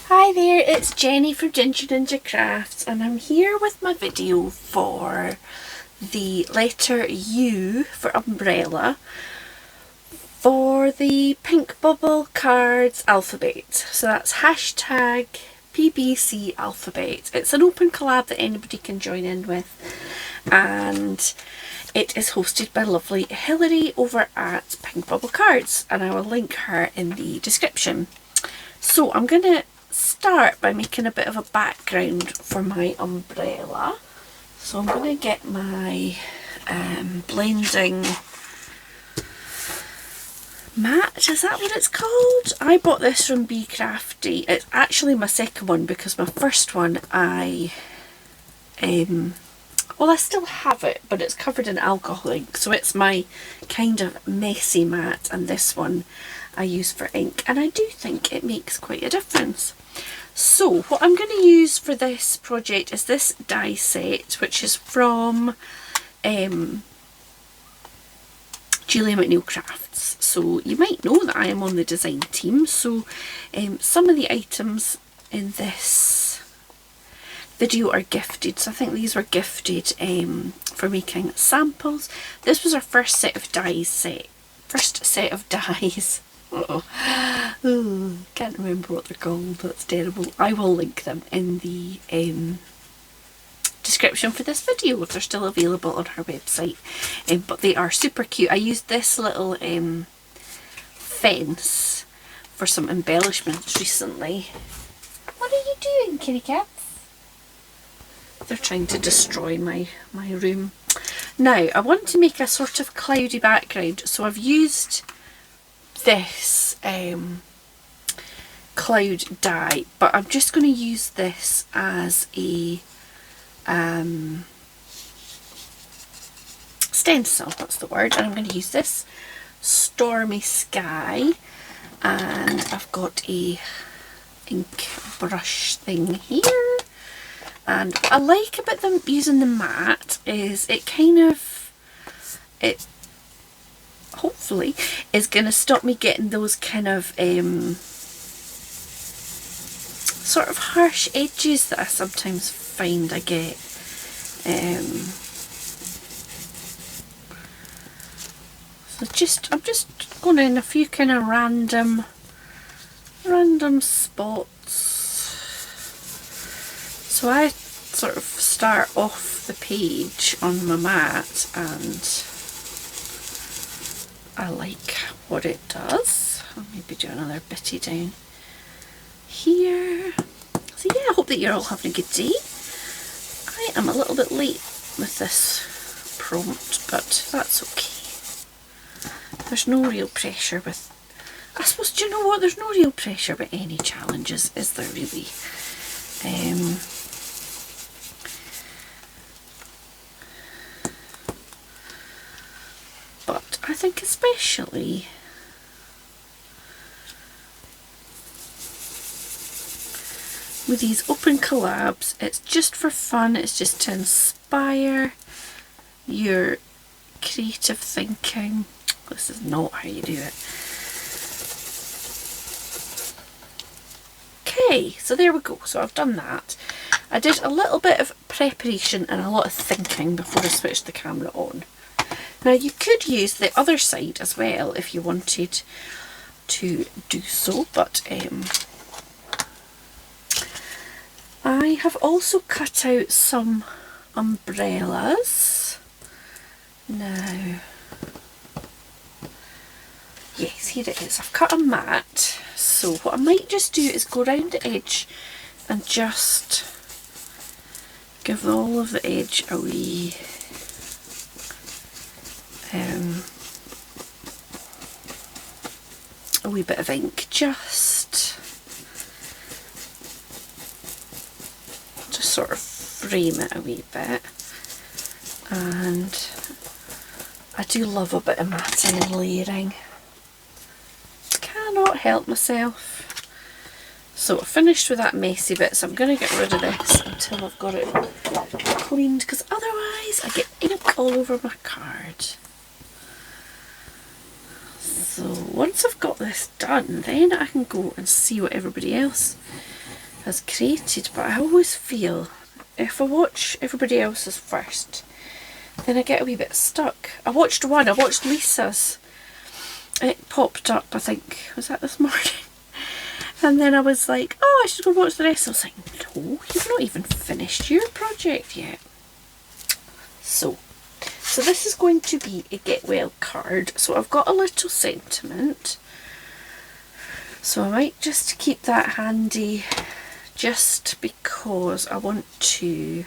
Hi there, it's Jenny from Ginger Ninja Crafts, and I'm here with my video for the letter U for umbrella for the Pink Bubble Cards alphabet. So that's hashtag PBC alphabet. It's an open collab that anybody can join in with, and it is hosted by lovely Hilary over at Pink Bubble Cards, and I will link her in the description. So I'm going to start by making a bit of a background for my umbrella. So I'm going to get my blending mat, is that what it's called? I bought this from Be Crafty. It's actually my second one because my first one I still have it, but it's covered in alcohol ink, so it's my kind of messy mat, and this one I use for ink, and I do think it makes quite a difference. So what I'm going to use for this project is this die set, which is from Julia McNeil Crafts. So you might know that I am on the design team, so some of the items in this video are gifted. So I think these were gifted for making samples. This was our first set of dies. Oh, can't remember what they're called, that's terrible. I will link them in the description for this video if they're still available on her website. But they are super cute. I used this little fence for some embellishments recently. What are you doing, kitty cats? They're trying to destroy my room. Now, I want to make a sort of cloudy background, so I've used this cloud die, but I'm just going to use this as a stencil, that's the word, and I'm going to use this stormy sky, and I've got a ink brush thing here. And what I like about them using the mat is it hopefully is going to stop me getting those kind of sort of harsh edges that I sometimes find I get. So I'm just going in a few kind of random spots. So I sort of start off the page on my mat, and I like what it does. I'll maybe do another bitty down here. So yeah, I hope that you're all having a good day. I am a little bit late with this prompt, but that's okay. There's no real pressure with, I suppose, do you know what, there's no real pressure with any challenges, is there really? But I think especially with these open collabs, it's just for fun, it's just to inspire your creative thinking. This is not how you do it. Okay, so there we go. So I've done that. I did a little bit of preparation and a lot of thinking before I switched the camera on. Now you could use the other side as well if you wanted to do so, but I have also cut out some umbrellas. Now, yes, here it is. I've cut a mat, so what I might just do is go around the edge and just give all of the edge a wee bit of ink, just to sort of frame it a wee bit. And I do love a bit of matting and layering. Cannot help myself. So I finished with that messy bit, so I'm going to get rid of this until I've got it cleaned, because otherwise I get ink all over my card. So once I've got this done, then I can go and see what everybody else has created, but I always feel if I watch everybody else's first, then I get a wee bit stuck. I watched Lisa's. It popped up, I think, was that this morning? And then I was like, oh, I should go watch the rest. I was like, no, you've not even finished your project yet. So this is going to be a get well card. So I've got a little sentiment. So I might just keep that handy just because I want to...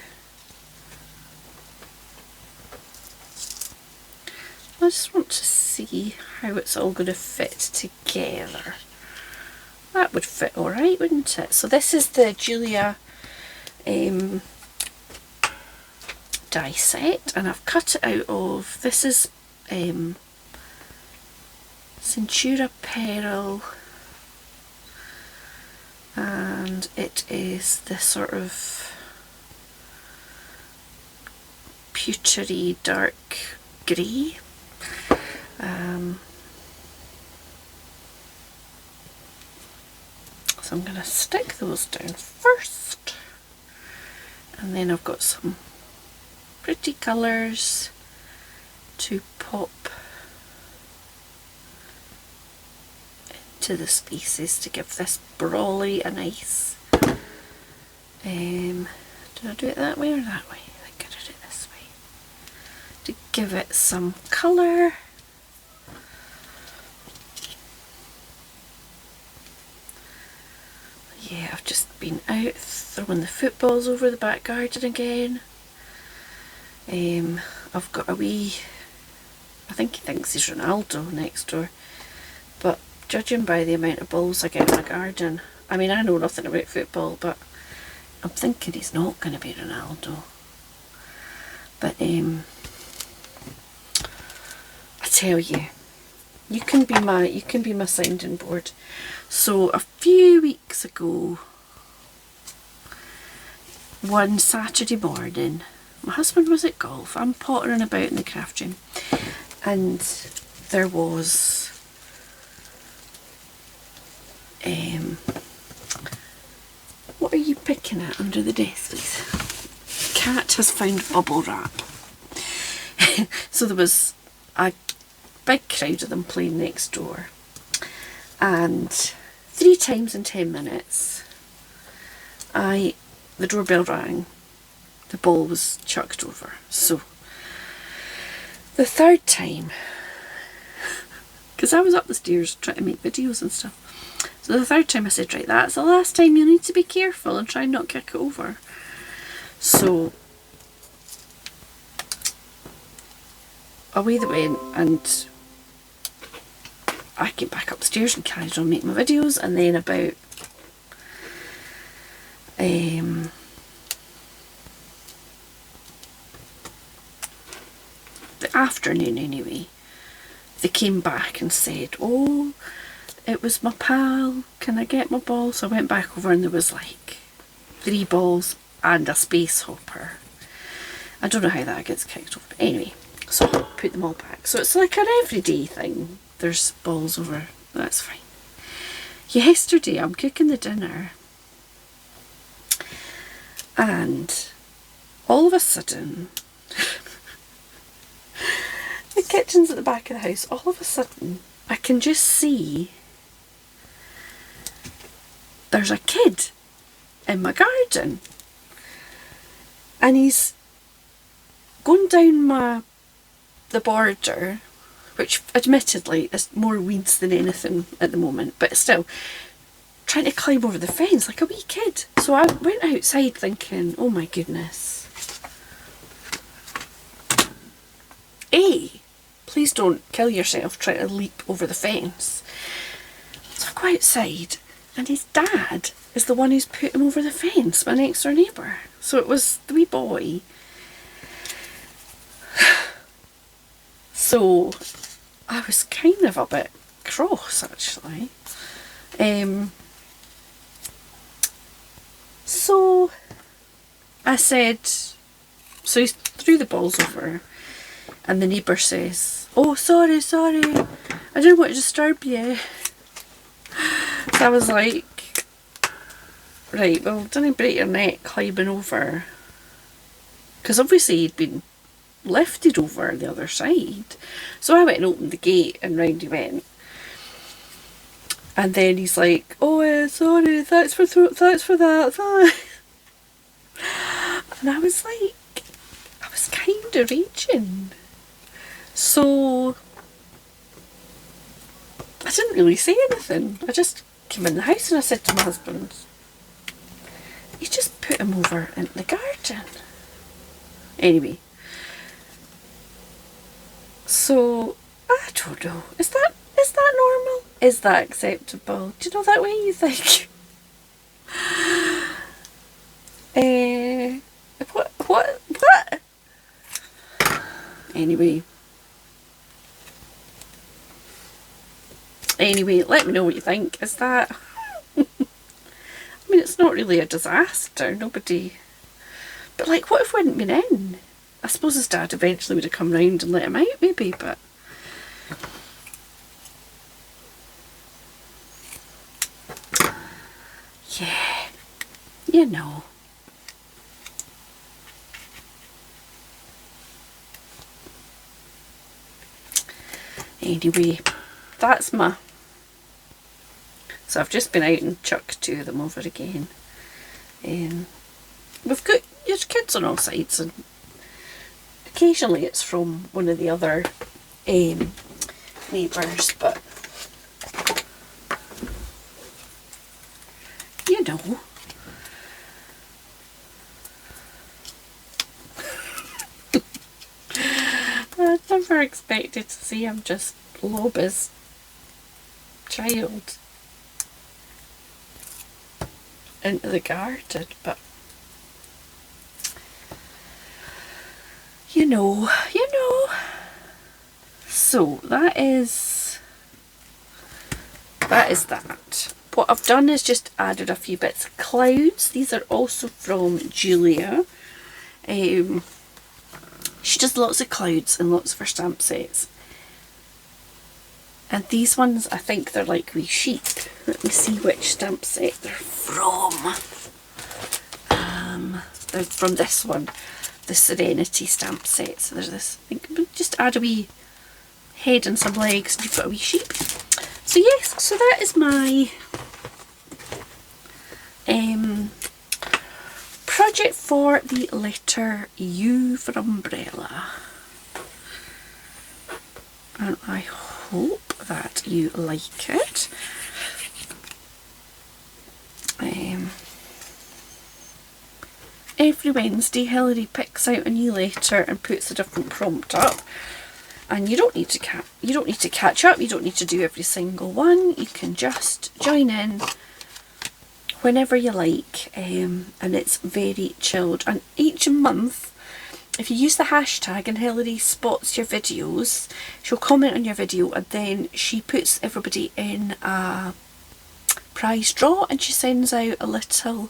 I just want to see how it's all going to fit together. That would fit alright, wouldn't it? So this is the Julia die set, and I've cut it out of, this is Centura Pearl, and it is this sort of pewtery dark grey. So I'm going to stick those down first, and then I've got some pretty colours to pop into the spaces to give this brawlery a nice... did I do it that way or that way? I think I did it this way. To give it some colour. Yeah, I've just been out throwing the footballs over the back garden again. I've got a wee, I think he thinks he's Ronaldo next door, but judging by the amount of balls I get in my garden, I mean, I know nothing about football, but I'm thinking he's not going to be Ronaldo. But I tell you, you can be my sounding board. So a few weeks ago, one Saturday morning, my husband was at golf, I'm pottering about in the craft room, and there was what are you picking at under the desk, please? Cat has found bubble wrap. So there was a big crowd of them playing next door, and 3 times in 10 minutes the doorbell rang, the ball was chucked over. So the 3rd time, because I was up the stairs trying to make videos and stuff, so the 3rd time I said, right, that's the last time, you need to be careful and try and not kick it over. So away they went, and I came back upstairs and carried on making my videos, and then about the afternoon anyway, they came back and said, oh, it was my pal, can I get my ball? So I went back over, and there was like 3 balls and a space hopper. I don't know how that gets kicked over, but anyway, so I put them all back. So it's like an everyday thing, there's balls over, that's fine. Yesterday I'm cooking the dinner, and all of a sudden the kitchen's at the back of the house, all of a sudden I can just see there's a kid in my garden, and he's going down the border, which admittedly is more weeds than anything at the moment, but still trying to climb over the fence like a wee kid. So I went outside thinking, oh my goodness, please don't kill yourself trying to leap over the fence. So I go outside, and his dad is the one who's put him over the fence, my next door neighbour. So it was the wee boy. So I was kind of a bit cross, actually. So I said, so he threw the balls over, and the neighbour says, oh, sorry, I didn't want to disturb you. So I was like, Right, well, didn't break your neck climbing over. Because obviously he'd been lifted over the other side. So I went and opened the gate and round he went. And then he's like, oh, sorry, thanks for that. And I was like, I was kind of raging. So I didn't really say anything. I just came in the house and I said to my husband, you just put him over in the garden. Anyway, so I don't know. Is that normal? Is that acceptable? Do you know that way you think? What? Anyway, let me know what you think. Is that? I mean, it's not really a disaster. Nobody. But like, what if we hadn't been in? I suppose his dad eventually would have come round and let him out, maybe. But yeah, you know. Anyway, that's my... So I've just been out and chucked two of them over again. We've got your kids on all sides, and occasionally it's from one of the other neighbours, but you know. I never expected to see him just lob his child into the garden, but you know. So that is that. What I've done is just added a few bits of clouds. These are also from Julia. She does lots of clouds and lots of her stamp sets. And these ones, I think they're like wee sheep. Let me see which stamp set they're from. They're from this one, the Serenity stamp set. So there's this, I think, just add a wee head and some legs and you've got a wee sheep. So yes, so that is my project for the letter U for umbrella. And I hope that you like it. Every Wednesday Hilary picks out a new letter and puts a different prompt up, and you don't need to catch up, you don't need to do every single one, you can just join in whenever you like, and it's very chilled. And each month, if you use the hashtag and Hilary spots your videos, she'll comment on your video and then she puts everybody in a prize draw and she sends out a little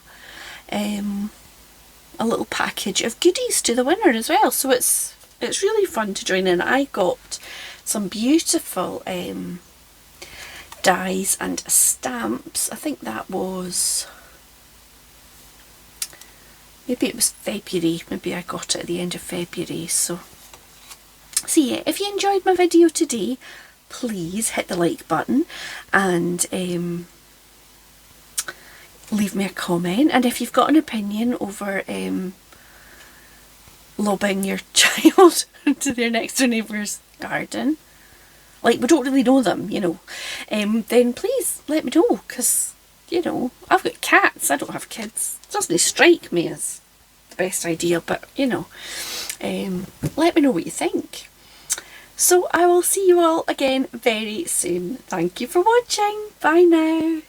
package of goodies to the winner as well. So it's really fun to join in. I got some beautiful dies and stamps. I think that was, maybe it was February, maybe I got it at the end of February. So yeah, if you enjoyed my video today, please hit the like button and leave me a comment. And if you've got an opinion over lobbing your child into their next door neighbour's garden, like we don't really know them, you know, then please let me know, because, you know, I've got cats, I don't have kids. It doesn't strike me as the best idea, but, you know, let me know what you think. So I will see you all again very soon. Thank you for watching. Bye now.